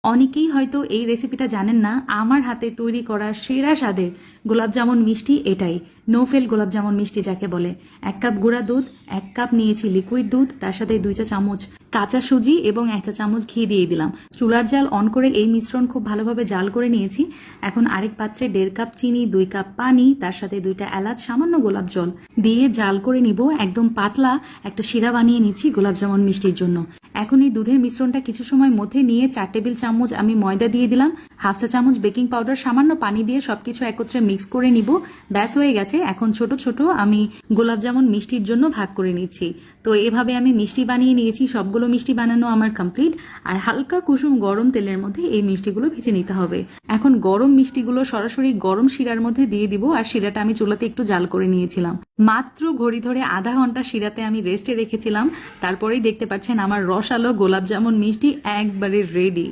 অনেকেই হয়তো এই রেসিপিটা জানেন না, আমার হাতে তৈরি করা সেরা স্বাদের গোলাপ জামুন মিষ্টি এটাই। নো ফেল গোলাপ জামুন মিষ্টি যাকে বলে। 1 কাপ গুঁড়া দুধ, 1 কাপ নিয়েছি লিকুইড দুধ, তার সাথে 2 চা চামচ কাঁচা সুজি এবং 1 চা চামচ ঘি দিয়ে দিলাম। চুলার জাল অন করে এই মিশ্রণ খুব ভালোভাবে জাল করে নিয়েছি। এখন আরেক পাত্রে 1.5 কাপ চিনি, 2 কাপ পানি, তার সাথে 2টা এলাচ, সামান্য গোলাপ জল দিয়ে জাল করে নিব। একদম পাতলা একটা শিরা বানিয়ে নিচ্ছি গোলাপ জামুন মিষ্টির জন্য। এখন এই দুধের মিশ্রণটা কিছু সময় মধ্যে নিয়ে 4 টেবিল চামচ আমি ময়দা দিয়ে দিলাম, 1/2 চা চামচ বেকিং পাউডার, সামান্য পানি দিয়ে সবকিছু একত্রে মিক্স করে নিব। ব্যাস হয়ে গেছে। এখন ছোট ছোট আমি গোলাপ জামুন মিষ্টির জন্য ভাগ করে নিচ্ছি। তো এভাবে আমি মিষ্টি বানিয়ে নিয়েছি। সবগুলো মিষ্টি বানানো আমার কমপ্লিট। আর হালকা কুসুম গরম তেলের মধ্যে এই মিষ্টিগুলো ভেজে নিতে হবে। এখন গরম মিষ্টিগুলো সরাসরি গরম শিরার মধ্যে দিয়ে দিব। আর শিরাটা আমি চুলাতে একটু জাল করে নিয়েছিলাম। মাত্র ঘড়ি ধরে আধা ঘন্টা শিরাতে আমি রেস্টে রেখেছিলাম। তারপরেই দেখতে পাচ্ছেন আমার রসালো গোলাপ জামুন মিষ্টি একবারে রেডি।